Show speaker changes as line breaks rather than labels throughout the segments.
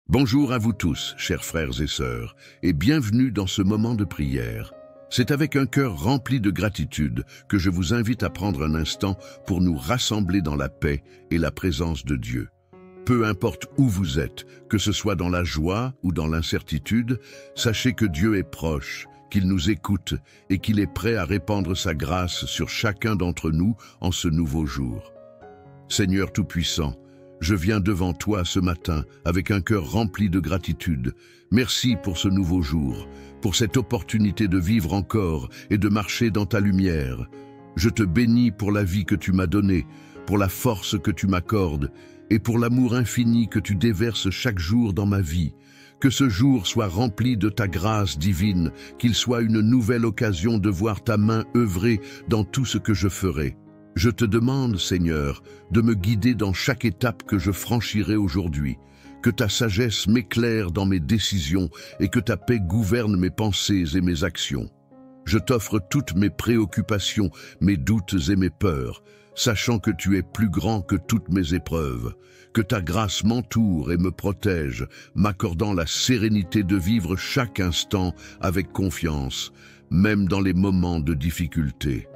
Bonjour à vous tous, chers frères et sœurs, et bienvenue dans ce moment de prière. C'est avec un cœur rempli de gratitude que je vous invite à prendre un instant pour nous rassembler dans la paix et la présence de Dieu. Peu importe où vous êtes, que ce soit dans la joie ou dans l'incertitude, sachez que Dieu est proche, qu'il nous écoute et qu'il est prêt à répandre sa grâce sur chacun d'entre nous en ce nouveau jour. Seigneur Tout-Puissant, je viens devant toi ce matin avec un cœur rempli de gratitude. Merci pour ce nouveau jour, pour cette opportunité de vivre encore et de marcher dans ta lumière. Je te bénis pour la vie que tu m'as donnée, pour la force que tu m'accordes et pour l'amour infini que tu déverses chaque jour dans ma vie. Que ce jour soit rempli de ta grâce divine, qu'il soit une nouvelle occasion de voir ta main œuvrer dans tout ce que je ferai. Je te demande, Seigneur, de me guider dans chaque étape que je franchirai aujourd'hui, que ta sagesse m'éclaire dans mes décisions et que ta paix gouverne mes pensées et mes actions. Je t'offre toutes mes préoccupations, mes doutes et mes peurs, sachant que tu es plus grand que toutes mes épreuves, que ta grâce m'entoure et me protège, m'accordant la sérénité de vivre chaque instant avec confiance, même dans les moments de difficulté.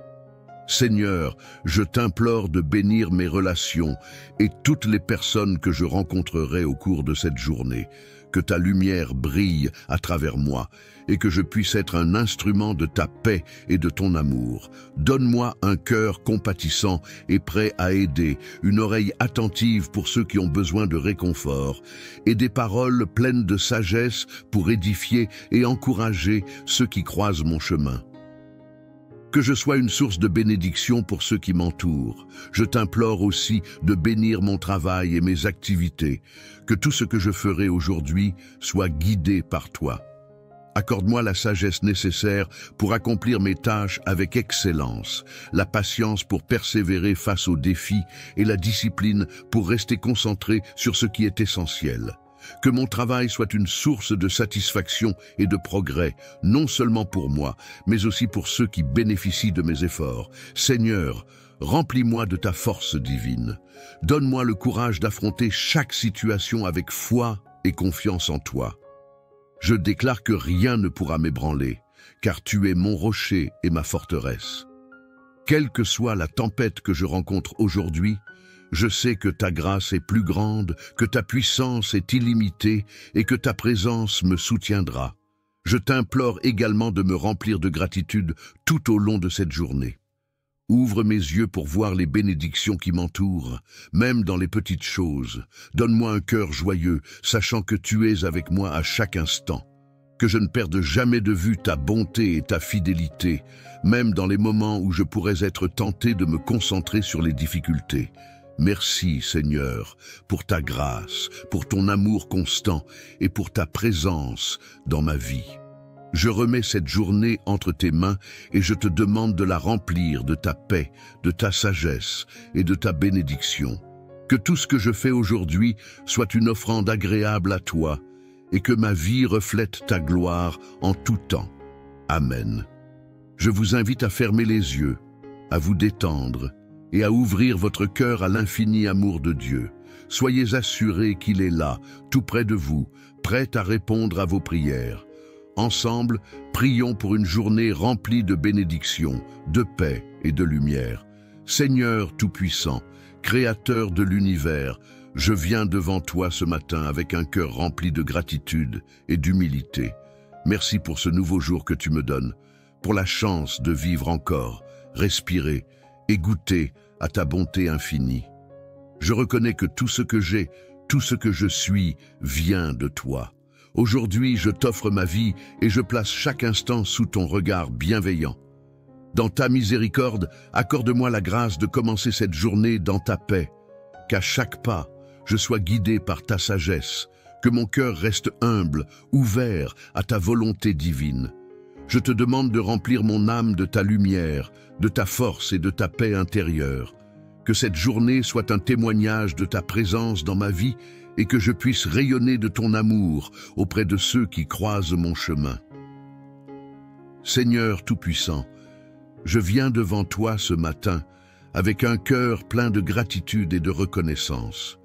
Seigneur, je t'implore de bénir mes relations et toutes les personnes que je rencontrerai au cours de cette journée, que ta lumière brille à travers moi et que je puisse être un instrument de ta paix et de ton amour. Donne-moi un cœur compatissant et prêt à aider, une oreille attentive pour ceux qui ont besoin de réconfort et des paroles pleines de sagesse pour édifier et encourager ceux qui croisent mon chemin. Que je sois une source de bénédiction pour ceux qui m'entourent. Je t'implore aussi de bénir mon travail et mes activités, que tout ce que je ferai aujourd'hui soit guidé par toi. Accorde-moi la sagesse nécessaire pour accomplir mes tâches avec excellence, la patience pour persévérer face aux défis et la discipline pour rester concentré sur ce qui est essentiel. Que mon travail soit une source de satisfaction et de progrès, non seulement pour moi, mais aussi pour ceux qui bénéficient de mes efforts. Seigneur, remplis-moi de ta force divine. Donne-moi le courage d'affronter chaque situation avec foi et confiance en toi. Je déclare que rien ne pourra m'ébranler, car tu es mon rocher et ma forteresse. Quelle que soit la tempête que je rencontre aujourd'hui, je sais que ta grâce est plus grande, que ta puissance est illimitée et que ta présence me soutiendra. Je t'implore également de me remplir de gratitude tout au long de cette journée. Ouvre mes yeux pour voir les bénédictions qui m'entourent, même dans les petites choses. Donne-moi un cœur joyeux, sachant que tu es avec moi à chaque instant. Que je ne perde jamais de vue ta bonté et ta fidélité, même dans les moments où je pourrais être tenté de me concentrer sur les difficultés. Merci, Seigneur, pour ta grâce, pour ton amour constant et pour ta présence dans ma vie. Je remets cette journée entre tes mains et je te demande de la remplir de ta paix, de ta sagesse et de ta bénédiction. Que tout ce que je fais aujourd'hui soit une offrande agréable à toi et que ma vie reflète ta gloire en tout temps. Amen. Je vous invite à fermer les yeux, à vous détendre et à ouvrir votre cœur à l'infini amour de Dieu. Soyez assurés qu'il est là, tout près de vous, prêt à répondre à vos prières. Ensemble, prions pour une journée remplie de bénédictions, de paix et de lumière. Seigneur Tout-Puissant, Créateur de l'univers, je viens devant toi ce matin avec un cœur rempli de gratitude et d'humilité. Merci pour ce nouveau jour que tu me donnes, pour la chance de vivre encore, respirer et goûter à ta bonté infinie. Je reconnais que tout ce que j'ai, tout ce que je suis, vient de toi. Aujourd'hui, je t'offre ma vie et je place chaque instant sous ton regard bienveillant. Dans ta miséricorde, accorde-moi la grâce de commencer cette journée dans ta paix. Qu'à chaque pas, je sois guidé par ta sagesse, que mon cœur reste humble, ouvert à ta volonté divine. Je te demande de remplir mon âme de ta lumière, de ta force et de ta paix intérieure. Que cette journée soit un témoignage de ta présence dans ma vie et que je puisse rayonner de ton amour auprès de ceux qui croisent mon chemin. Seigneur Tout-Puissant, je viens devant toi ce matin avec un cœur plein de gratitude et de reconnaissance.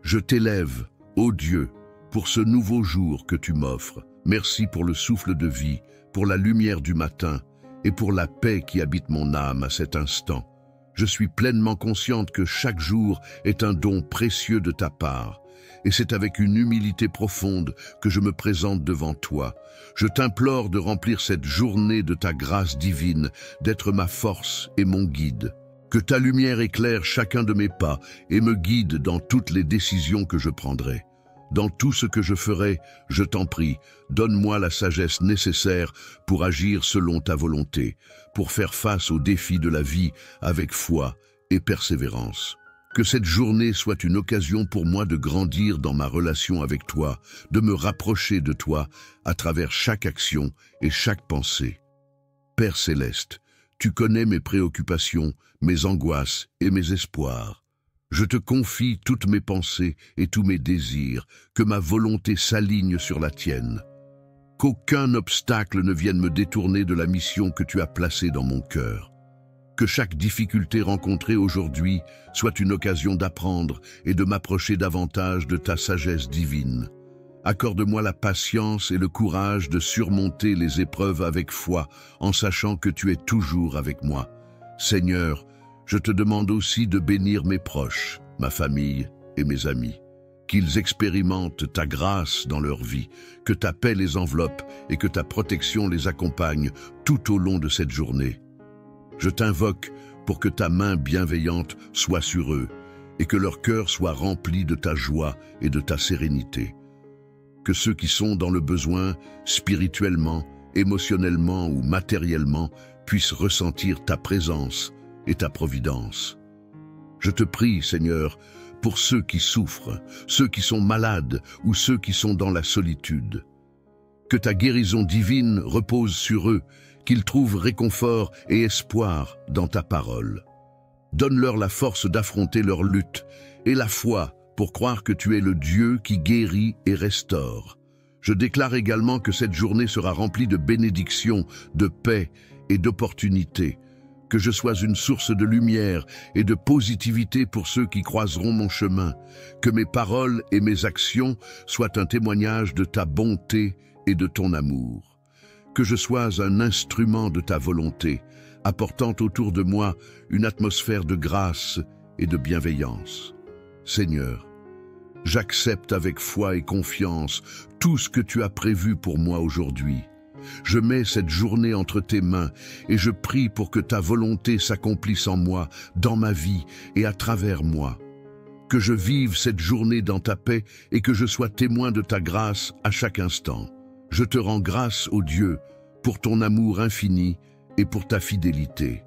Je t'élève, ô Dieu, pour ce nouveau jour que tu m'offres. Merci pour le souffle de vie, pour la lumière du matin et pour la paix qui habite mon âme à cet instant. Je suis pleinement consciente que chaque jour est un don précieux de ta part. Et c'est avec une humilité profonde que je me présente devant toi. Je t'implore de remplir cette journée de ta grâce divine, d'être ma force et mon guide. Que ta lumière éclaire chacun de mes pas et me guide dans toutes les décisions que je prendrai. Dans tout ce que je ferai, je t'en prie, donne-moi la sagesse nécessaire pour agir selon ta volonté, pour faire face aux défis de la vie avec foi et persévérance. Que cette journée soit une occasion pour moi de grandir dans ma relation avec toi, de me rapprocher de toi à travers chaque action et chaque pensée. Père céleste, tu connais mes préoccupations, mes angoisses et mes espoirs. Je te confie toutes mes pensées et tous mes désirs, que ma volonté s'aligne sur la tienne. Qu'aucun obstacle ne vienne me détourner de la mission que tu as placée dans mon cœur. Que chaque difficulté rencontrée aujourd'hui soit une occasion d'apprendre et de m'approcher davantage de ta sagesse divine. Accorde-moi la patience et le courage de surmonter les épreuves avec foi, en sachant que tu es toujours avec moi. Seigneur, je te demande aussi de bénir mes proches, ma famille et mes amis. Qu'ils expérimentent ta grâce dans leur vie, que ta paix les enveloppe et que ta protection les accompagne tout au long de cette journée. Je t'invoque pour que ta main bienveillante soit sur eux et que leur cœur soit rempli de ta joie et de ta sérénité. Que ceux qui sont dans le besoin, spirituellement, émotionnellement ou matériellement, puissent ressentir ta présence et ta providence. Je te prie, Seigneur, pour ceux qui souffrent, ceux qui sont malades ou ceux qui sont dans la solitude. Que ta guérison divine repose sur eux, qu'ils trouvent réconfort et espoir dans ta parole. Donne-leur la force d'affronter leur lutte et la foi pour croire que tu es le Dieu qui guérit et restaure. Je déclare également que cette journée sera remplie de bénédictions, de paix et d'opportunités. Que je sois une source de lumière et de positivité pour ceux qui croiseront mon chemin. Que mes paroles et mes actions soient un témoignage de ta bonté et de ton amour. Que je sois un instrument de ta volonté, apportant autour de moi une atmosphère de grâce et de bienveillance. Seigneur, j'accepte avec foi et confiance tout ce que tu as prévu pour moi aujourd'hui. Je mets cette journée entre tes mains et je prie pour que ta volonté s'accomplisse en moi, dans ma vie et à travers moi. Que je vive cette journée dans ta paix et que je sois témoin de ta grâce à chaque instant. Je te rends grâce, ô Dieu, pour ton amour infini et pour ta fidélité.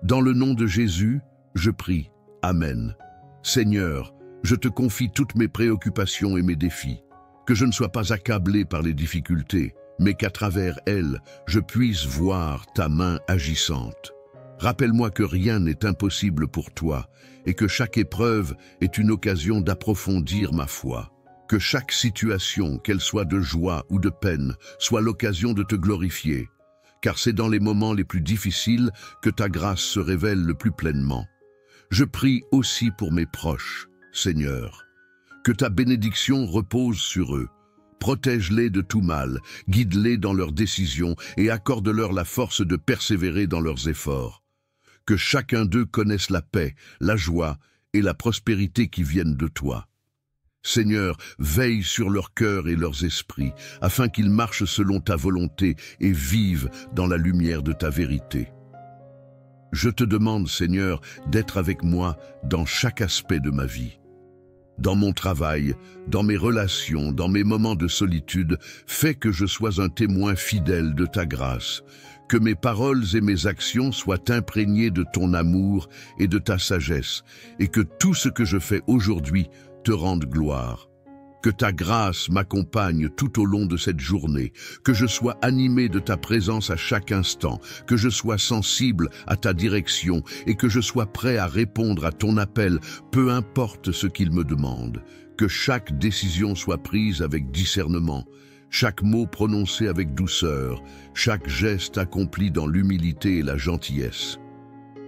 Dans le nom de Jésus, je prie. Amen. Seigneur, je te confie toutes mes préoccupations et mes défis. Que je ne sois pas accablé par les difficultés, mais qu'à travers elles, je puisse voir ta main agissante. Rappelle-moi que rien n'est impossible pour toi et que chaque épreuve est une occasion d'approfondir ma foi. Que chaque situation, qu'elle soit de joie ou de peine, soit l'occasion de te glorifier, car c'est dans les moments les plus difficiles que ta grâce se révèle le plus pleinement. Je prie aussi pour mes proches, Seigneur. Que ta bénédiction repose sur eux. Protège-les de tout mal, guide-les dans leurs décisions et accorde-leur la force de persévérer dans leurs efforts. Que chacun d'eux connaisse la paix, la joie et la prospérité qui viennent de toi. Seigneur, veille sur leurs cœurs et leurs esprits, afin qu'ils marchent selon ta volonté et vivent dans la lumière de ta vérité. Je te demande, Seigneur, d'être avec moi dans chaque aspect de ma vie. Dans mon travail, dans mes relations, dans mes moments de solitude, fais que je sois un témoin fidèle de ta grâce, que mes paroles et mes actions soient imprégnées de ton amour et de ta sagesse, et que tout ce que je fais aujourd'hui te rende gloire. Que ta grâce m'accompagne tout au long de cette journée, que je sois animé de ta présence à chaque instant, que je sois sensible à ta direction et que je sois prêt à répondre à ton appel, peu importe ce qu'il me demande. Que chaque décision soit prise avec discernement, chaque mot prononcé avec douceur, chaque geste accompli dans l'humilité et la gentillesse.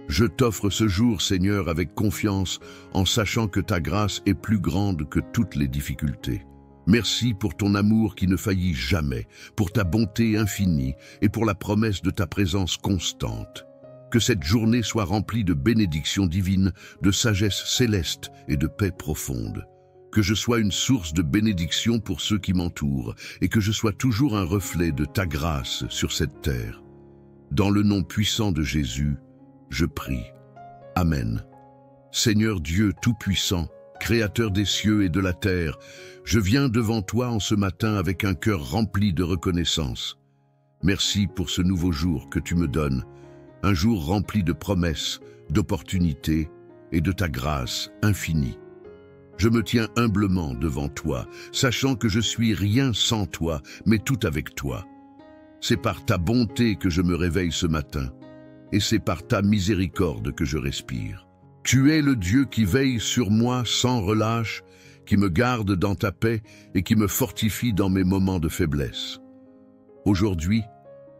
Je t'offre ce jour, Seigneur, avec confiance, en sachant que ta grâce est plus grande que toutes les difficultés. Merci pour ton amour qui ne faillit jamais, pour ta bonté infinie et pour la promesse de ta présence constante. Que cette journée soit remplie de bénédictions divines, de sagesse céleste et de paix profonde. Que je sois une source de bénédiction pour ceux qui m'entourent et que je sois toujours un reflet de ta grâce sur cette terre. Dans le nom puissant de Jésus, je prie. Amen. Seigneur Dieu Tout-Puissant, Créateur des cieux et de la terre, je viens devant toi en ce matin avec un cœur rempli de reconnaissance. Merci pour ce nouveau jour que tu me donnes, un jour rempli de promesses, d'opportunités et de ta grâce infinie. Je me tiens humblement devant toi, sachant que je suis rien sans toi, mais tout avec toi. C'est par ta bonté que je me réveille ce matin, et c'est par ta miséricorde que je respire. Tu es le Dieu qui veille sur moi sans relâche, qui me garde dans ta paix et qui me fortifie dans mes moments de faiblesse. Aujourd'hui,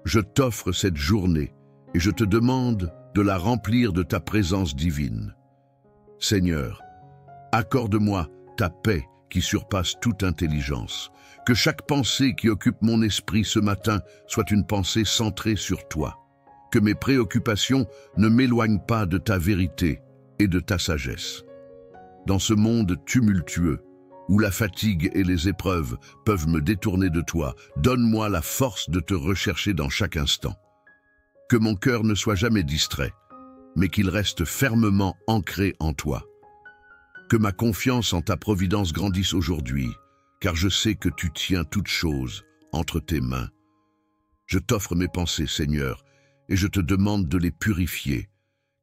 je t'offre cette journée et je te demande de la remplir de ta présence divine. Seigneur, accorde-moi ta paix qui surpasse toute intelligence. Que chaque pensée qui occupe mon esprit ce matin soit une pensée centrée sur toi. Que mes préoccupations ne m'éloignent pas de ta vérité et de ta sagesse. Dans ce monde tumultueux, où la fatigue et les épreuves peuvent me détourner de toi, donne-moi la force de te rechercher dans chaque instant. Que mon cœur ne soit jamais distrait, mais qu'il reste fermement ancré en toi. Que ma confiance en ta providence grandisse aujourd'hui, car je sais que tu tiens toutes choses entre tes mains. Je t'offre mes pensées, Seigneur, et je te demande de les purifier,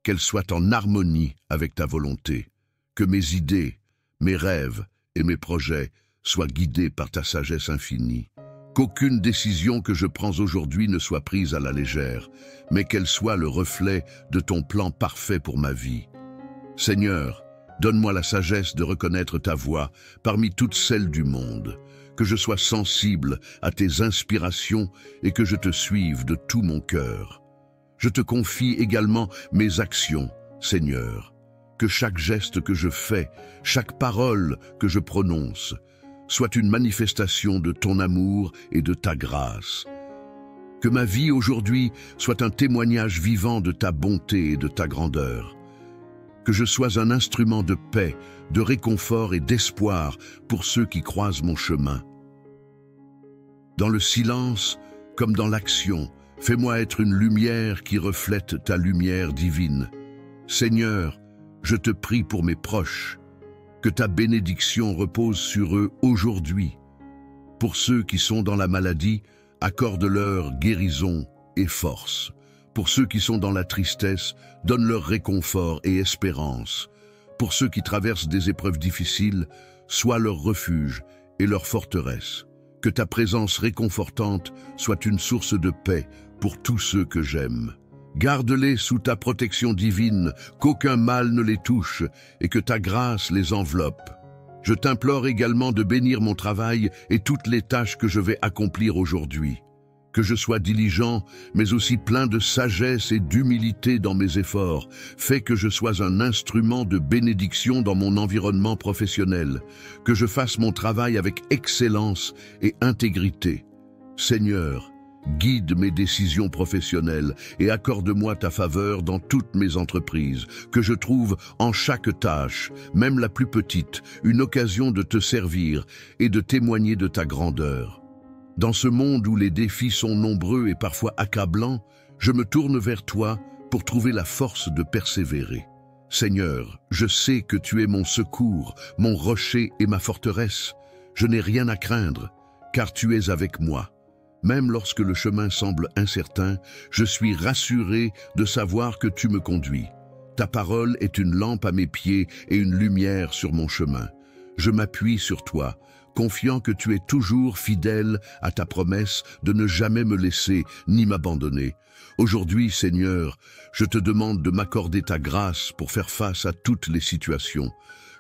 qu'elles soient en harmonie avec ta volonté, que mes idées, mes rêves et mes projets soient guidés par ta sagesse infinie. Qu'aucune décision que je prends aujourd'hui ne soit prise à la légère, mais qu'elle soit le reflet de ton plan parfait pour ma vie. Seigneur, donne-moi la sagesse de reconnaître ta voix parmi toutes celles du monde, que je sois sensible à tes inspirations et que je te suive de tout mon cœur. Je te confie également mes actions, Seigneur, que chaque geste que je fais, chaque parole que je prononce, soit une manifestation de ton amour et de ta grâce. Que ma vie aujourd'hui soit un témoignage vivant de ta bonté et de ta grandeur. Que je sois un instrument de paix, de réconfort et d'espoir pour ceux qui croisent mon chemin. Dans le silence, comme dans l'action, fais-moi être une lumière qui reflète ta lumière divine. Seigneur, je te prie pour mes proches, que ta bénédiction repose sur eux aujourd'hui. Pour ceux qui sont dans la maladie, accorde-leur guérison et force. Pour ceux qui sont dans la tristesse, donne-leur réconfort et espérance. Pour ceux qui traversent des épreuves difficiles, sois leur refuge et leur forteresse. Que ta présence réconfortante soit une source de paix pour tous ceux que j'aime. Garde-les sous ta protection divine, qu'aucun mal ne les touche et que ta grâce les enveloppe. Je t'implore également de bénir mon travail et toutes les tâches que je vais accomplir aujourd'hui. Que je sois diligent, mais aussi plein de sagesse et d'humilité dans mes efforts. Fais que je sois un instrument de bénédiction dans mon environnement professionnel. Que je fasse mon travail avec excellence et intégrité. Seigneur, guide mes décisions professionnelles et accorde-moi ta faveur dans toutes mes entreprises. Que je trouve en chaque tâche, même la plus petite, une occasion de te servir et de témoigner de ta grandeur. Dans ce monde où les défis sont nombreux et parfois accablants, je me tourne vers toi pour trouver la force de persévérer. Seigneur, je sais que tu es mon secours, mon rocher et ma forteresse. Je n'ai rien à craindre, car tu es avec moi. Même lorsque le chemin semble incertain, je suis rassuré de savoir que tu me conduis. Ta parole est une lampe à mes pieds et une lumière sur mon chemin. Je m'appuie sur toi, confiant que tu es toujours fidèle à ta promesse de ne jamais me laisser ni m'abandonner. Aujourd'hui, Seigneur, je te demande de m'accorder ta grâce pour faire face à toutes les situations.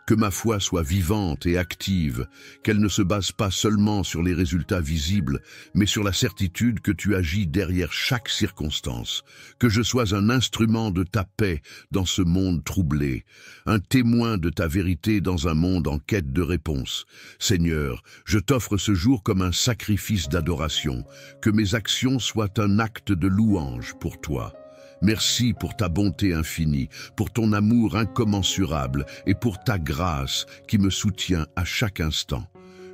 Que ma foi soit vivante et active, qu'elle ne se base pas seulement sur les résultats visibles, mais sur la certitude que tu agis derrière chaque circonstance. Que je sois un instrument de ta paix dans ce monde troublé, un témoin de ta vérité dans un monde en quête de réponse. Seigneur, je t'offre ce jour comme un sacrifice d'adoration, que mes actions soient un acte de louange pour toi. Merci pour ta bonté infinie, pour ton amour incommensurable et pour ta grâce qui me soutient à chaque instant.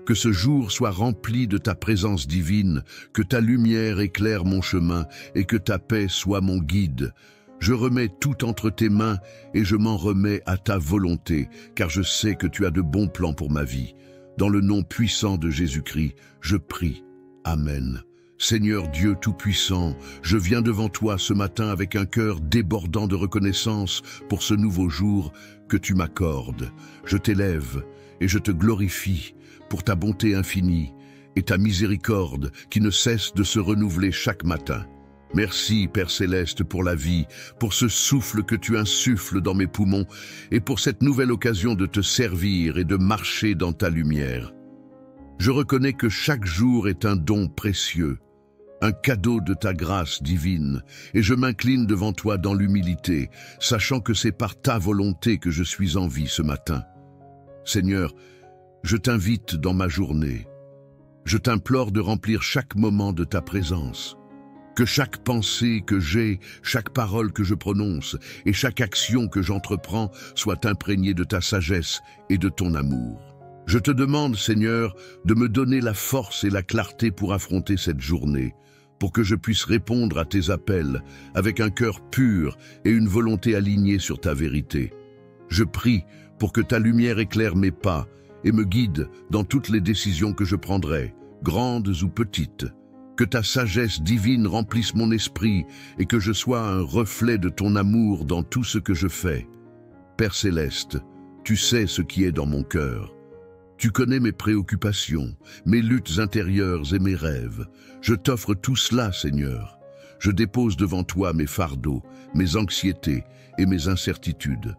Que ce jour soit rempli de ta présence divine, que ta lumière éclaire mon chemin et que ta paix soit mon guide. Je remets tout entre tes mains et je m'en remets à ta volonté, car je sais que tu as de bons plans pour ma vie. Dans le nom puissant de Jésus-Christ, je prie. Amen. Seigneur Dieu Tout-Puissant, je viens devant toi ce matin avec un cœur débordant de reconnaissance pour ce nouveau jour que tu m'accordes. Je t'élève et je te glorifie pour ta bonté infinie et ta miséricorde qui ne cesse de se renouveler chaque matin. Merci, Père Céleste, pour la vie, pour ce souffle que tu insuffles dans mes poumons et pour cette nouvelle occasion de te servir et de marcher dans ta lumière. Je reconnais que chaque jour est un don précieux, un cadeau de ta grâce divine, et je m'incline devant toi dans l'humilité, sachant que c'est par ta volonté que je suis en vie ce matin. Seigneur, je t'invite dans ma journée. Je t'implore de remplir chaque moment de ta présence. Que chaque pensée que j'ai, chaque parole que je prononce et chaque action que j'entreprends soit imprégnée de ta sagesse et de ton amour. Je te demande, Seigneur, de me donner la force et la clarté pour affronter cette journée, pour que je puisse répondre à tes appels avec un cœur pur et une volonté alignée sur ta vérité. Je prie pour que ta lumière éclaire mes pas et me guide dans toutes les décisions que je prendrai, grandes ou petites. Que ta sagesse divine remplisse mon esprit et que je sois un reflet de ton amour dans tout ce que je fais. Père Céleste, tu sais ce qui est dans mon cœur. Tu connais mes préoccupations, mes luttes intérieures et mes rêves. Je t'offre tout cela, Seigneur. Je dépose devant toi mes fardeaux, mes anxiétés et mes incertitudes.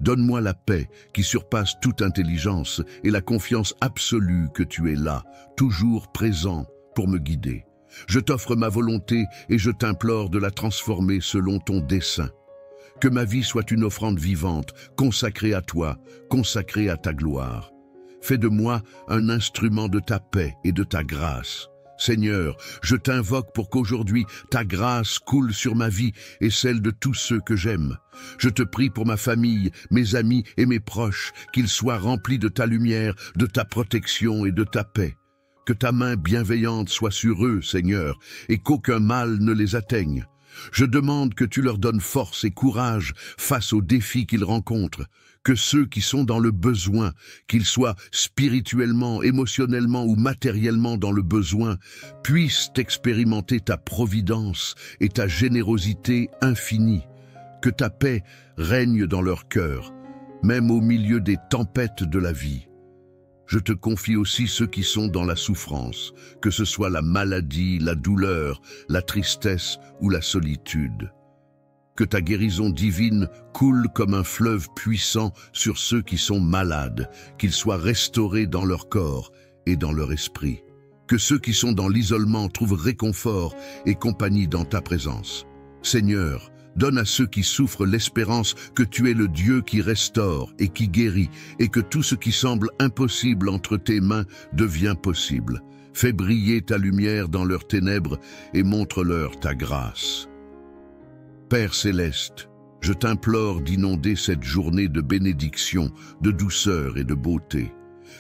Donne-moi la paix qui surpasse toute intelligence et la confiance absolue que tu es là, toujours présent pour me guider. Je t'offre ma volonté et je t'implore de la transformer selon ton dessein. Que ma vie soit une offrande vivante, consacrée à toi, consacrée à ta gloire. Fais de moi un instrument de ta paix et de ta grâce. Seigneur, je t'invoque pour qu'aujourd'hui ta grâce coule sur ma vie et celle de tous ceux que j'aime. Je te prie pour ma famille, mes amis et mes proches, qu'ils soient remplis de ta lumière, de ta protection et de ta paix. Que ta main bienveillante soit sur eux, Seigneur, et qu'aucun mal ne les atteigne. Je demande que tu leur donnes force et courage face aux défis qu'ils rencontrent. Que ceux qui sont dans le besoin, qu'ils soient spirituellement, émotionnellement ou matériellement dans le besoin, puissent expérimenter ta providence et ta générosité infinie. Que ta paix règne dans leur cœur, même au milieu des tempêtes de la vie. Je te confie aussi ceux qui sont dans la souffrance, que ce soit la maladie, la douleur, la tristesse ou la solitude. Que ta guérison divine coule comme un fleuve puissant sur ceux qui sont malades, qu'ils soient restaurés dans leur corps et dans leur esprit. Que ceux qui sont dans l'isolement trouvent réconfort et compagnie dans ta présence. Seigneur, donne à ceux qui souffrent l'espérance que tu es le Dieu qui restaure et qui guérit, et que tout ce qui semble impossible entre tes mains devient possible. Fais briller ta lumière dans leurs ténèbres et montre-leur ta grâce. Père Céleste, je t'implore d'inonder cette journée de bénédiction, de douceur et de beauté.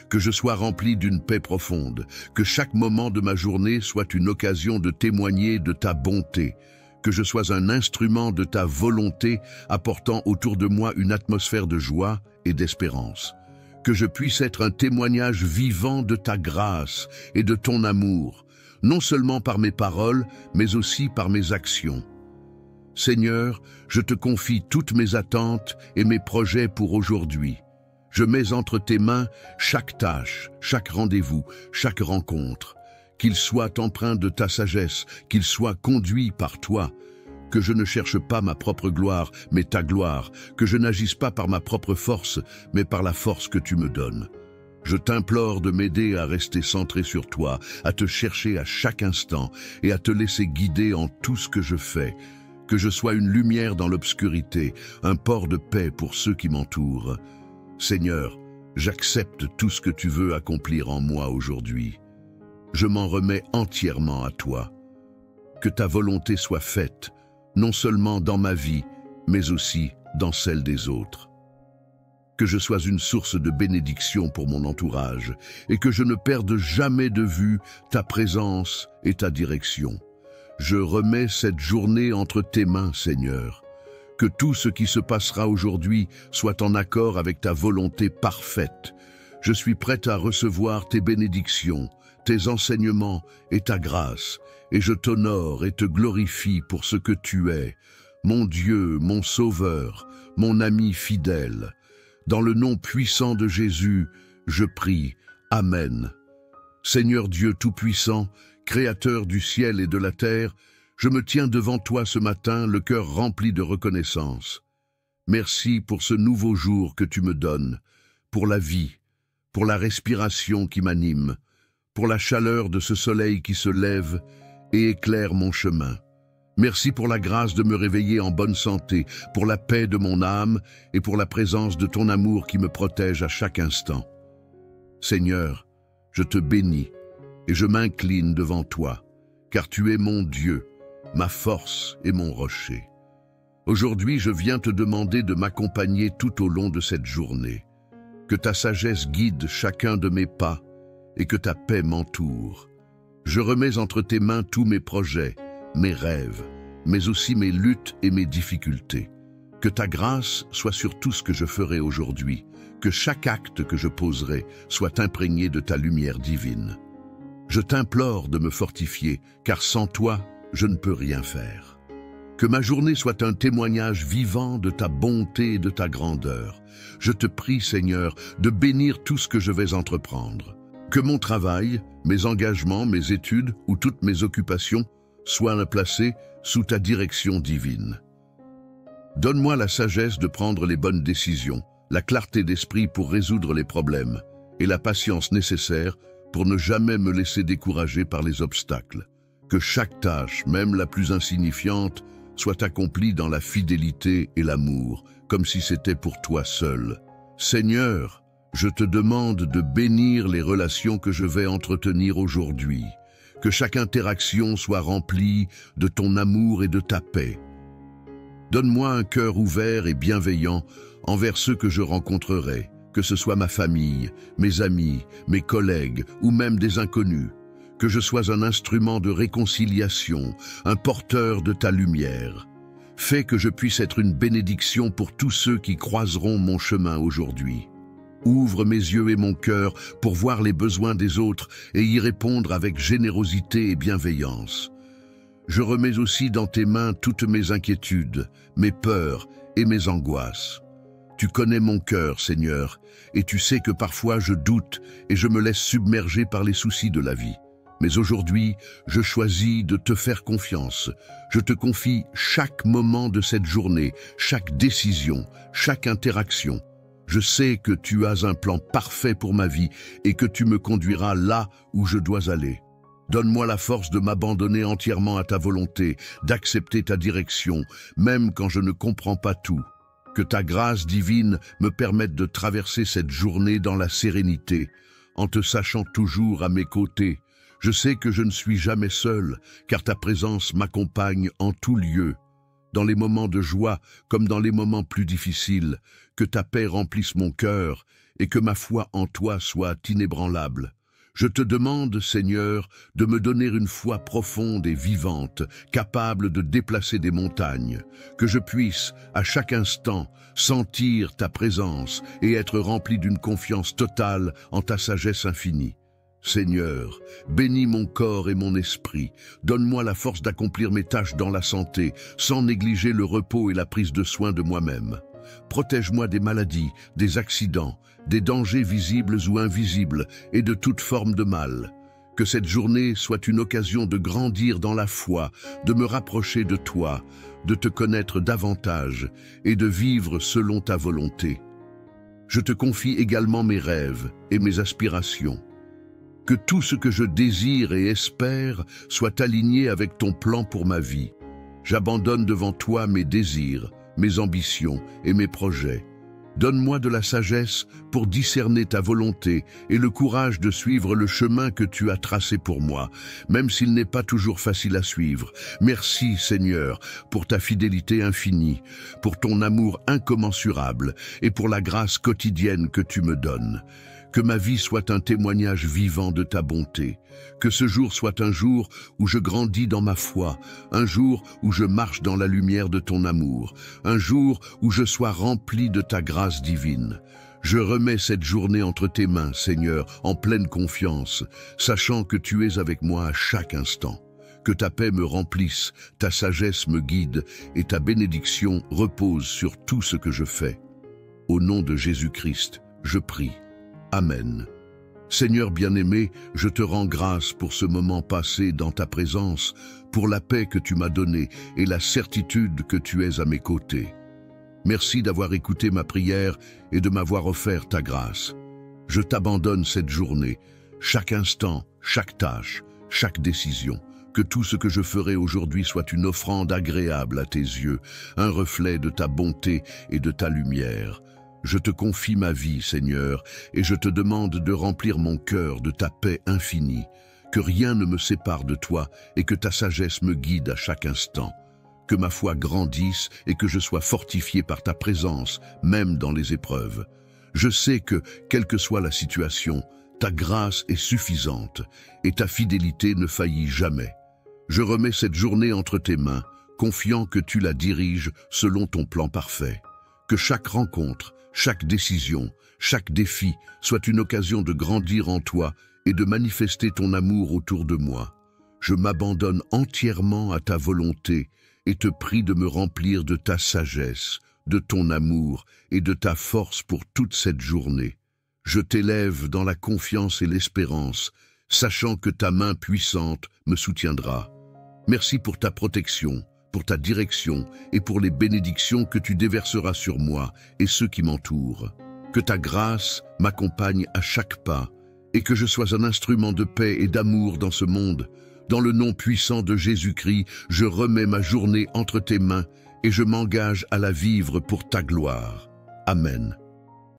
Que je sois rempli d'une paix profonde, que chaque moment de ma journée soit une occasion de témoigner de ta bonté, que je sois un instrument de ta volonté apportant autour de moi une atmosphère de joie et d'espérance. Que je puisse être un témoignage vivant de ta grâce et de ton amour, non seulement par mes paroles, mais aussi par mes actions. Seigneur, je te confie toutes mes attentes et mes projets pour aujourd'hui. Je mets entre tes mains chaque tâche, chaque rendez-vous, chaque rencontre. Qu'il soit empreint de ta sagesse, qu'il soit conduit par toi. que je ne cherche pas ma propre gloire, mais ta gloire, que je n'agisse pas par ma propre force, mais par la force que tu me donnes. Je t'implore de m'aider à rester centré sur toi, à te chercher à chaque instant et à te laisser guider en tout ce que je fais, que je sois une lumière dans l'obscurité, un port de paix pour ceux qui m'entourent. Seigneur, j'accepte tout ce que tu veux accomplir en moi aujourd'hui. Je m'en remets entièrement à toi. Que ta volonté soit faite, non seulement dans ma vie, mais aussi dans celle des autres. Que je sois une source de bénédiction pour mon entourage et que je ne perde jamais de vue ta présence et ta direction. Je remets cette journée entre tes mains, Seigneur. Que tout ce qui se passera aujourd'hui soit en accord avec ta volonté parfaite. Je suis prête à recevoir tes bénédictions, tes enseignements et ta grâce, et je t'honore et te glorifie pour ce que tu es, mon Dieu, mon Sauveur, mon ami fidèle. Dans le nom puissant de Jésus, je prie. Amen. Seigneur Dieu Tout-Puissant, Créateur du ciel et de la terre, je me tiens devant toi ce matin, le cœur rempli de reconnaissance. Merci pour ce nouveau jour que tu me donnes, pour la vie, pour la respiration qui m'anime, pour la chaleur de ce soleil qui se lève et éclaire mon chemin. Merci pour la grâce de me réveiller en bonne santé, pour la paix de mon âme et pour la présence de ton amour qui me protège à chaque instant. Seigneur, je te bénis et je m'incline devant toi, car tu es mon Dieu, ma force et mon rocher. Aujourd'hui, je viens te demander de m'accompagner tout au long de cette journée. Que ta sagesse guide chacun de mes pas et que ta paix m'entoure. Je remets entre tes mains tous mes projets, mes rêves, mais aussi mes luttes et mes difficultés. Que ta grâce soit sur tout ce que je ferai aujourd'hui, que chaque acte que je poserai soit imprégné de ta lumière divine. Je t'implore de me fortifier, car sans toi, je ne peux rien faire. Que ma journée soit un témoignage vivant de ta bonté et de ta grandeur. Je te prie, Seigneur, de bénir tout ce que je vais entreprendre. Que mon travail, mes engagements, mes études ou toutes mes occupations soient placés sous ta direction divine. Donne-moi la sagesse de prendre les bonnes décisions, la clarté d'esprit pour résoudre les problèmes et la patience nécessaire pour ne jamais me laisser décourager par les obstacles. Que chaque tâche, même la plus insignifiante, soit accomplie dans la fidélité et l'amour, comme si c'était pour toi seul. Seigneur, je te demande de bénir les relations que je vais entretenir aujourd'hui. Que chaque interaction soit remplie de ton amour et de ta paix. Donne-moi un cœur ouvert et bienveillant envers ceux que je rencontrerai, que ce soit ma famille, mes amis, mes collègues ou même des inconnus. Que je sois un instrument de réconciliation, un porteur de ta lumière. Fais que je puisse être une bénédiction pour tous ceux qui croiseront mon chemin aujourd'hui. Ouvre mes yeux et mon cœur pour voir les besoins des autres et y répondre avec générosité et bienveillance. Je remets aussi dans tes mains toutes mes inquiétudes, mes peurs et mes angoisses. Tu connais mon cœur, Seigneur, et tu sais que parfois je doute et je me laisse submerger par les soucis de la vie. Mais aujourd'hui, je choisis de te faire confiance. Je te confie chaque moment de cette journée, chaque décision, chaque interaction. Je sais que tu as un plan parfait pour ma vie et que tu me conduiras là où je dois aller. Donne-moi la force de m'abandonner entièrement à ta volonté, d'accepter ta direction, même quand je ne comprends pas tout. Que ta grâce divine me permette de traverser cette journée dans la sérénité, en te sachant toujours à mes côtés. Je sais que je ne suis jamais seul, car ta présence m'accompagne en tout lieu. Dans les moments de joie comme dans les moments plus difficiles, que ta paix remplisse mon cœur et que ma foi en toi soit inébranlable. Je te demande, Seigneur, de me donner une foi profonde et vivante, capable de déplacer des montagnes, que je puisse, à chaque instant, sentir ta présence et être rempli d'une confiance totale en ta sagesse infinie. Seigneur, bénis mon corps et mon esprit, donne-moi la force d'accomplir mes tâches dans la santé, sans négliger le repos et la prise de soin de moi-même. Protège-moi des maladies, des accidents, des dangers visibles ou invisibles et de toute forme de mal. Que cette journée soit une occasion de grandir dans la foi, de me rapprocher de toi, de te connaître davantage et de vivre selon ta volonté. Je te confie également mes rêves et mes aspirations. Que tout ce que je désire et espère soit aligné avec ton plan pour ma vie. J'abandonne devant toi mes désirs, mes ambitions et mes projets. Donne-moi de la sagesse pour discerner ta volonté et le courage de suivre le chemin que tu as tracé pour moi, même s'il n'est pas toujours facile à suivre. Merci, Seigneur, pour ta fidélité infinie, pour ton amour incommensurable et pour la grâce quotidienne que tu me donnes. Que ma vie soit un témoignage vivant de ta bonté. Que ce jour soit un jour où je grandis dans ma foi, un jour où je marche dans la lumière de ton amour, un jour où je sois rempli de ta grâce divine. Je remets cette journée entre tes mains, Seigneur, en pleine confiance, sachant que tu es avec moi à chaque instant. Que ta paix me remplisse, ta sagesse me guide et ta bénédiction repose sur tout ce que je fais. Au nom de Jésus-Christ, je prie. Amen. Seigneur bien-aimé, je te rends grâce pour ce moment passé dans ta présence, pour la paix que tu m'as donnée et la certitude que tu es à mes côtés. Merci d'avoir écouté ma prière et de m'avoir offert ta grâce. Je t'abandonne cette journée, chaque instant, chaque tâche, chaque décision. Que tout ce que je ferai aujourd'hui soit une offrande agréable à tes yeux, un reflet de ta bonté et de ta lumière. Je te confie ma vie, Seigneur, et je te demande de remplir mon cœur de ta paix infinie. Que rien ne me sépare de toi et que ta sagesse me guide à chaque instant. Que ma foi grandisse et que je sois fortifié par ta présence, même dans les épreuves. Je sais que, quelle que soit la situation, ta grâce est suffisante et ta fidélité ne faillit jamais. Je remets cette journée entre tes mains, confiant que tu la diriges selon ton plan parfait. Que chaque rencontre, chaque décision, chaque défi soit une occasion de grandir en toi et de manifester ton amour autour de moi. Je m'abandonne entièrement à ta volonté et te prie de me remplir de ta sagesse, de ton amour et de ta force pour toute cette journée. Je t'élève dans la confiance et l'espérance, sachant que ta main puissante me soutiendra. Merci pour ta protection, pour ta direction et pour les bénédictions que tu déverseras sur moi et ceux qui m'entourent. Que ta grâce m'accompagne à chaque pas et que je sois un instrument de paix et d'amour dans ce monde. Dans le nom puissant de Jésus-Christ, je remets ma journée entre tes mains et je m'engage à la vivre pour ta gloire. Amen.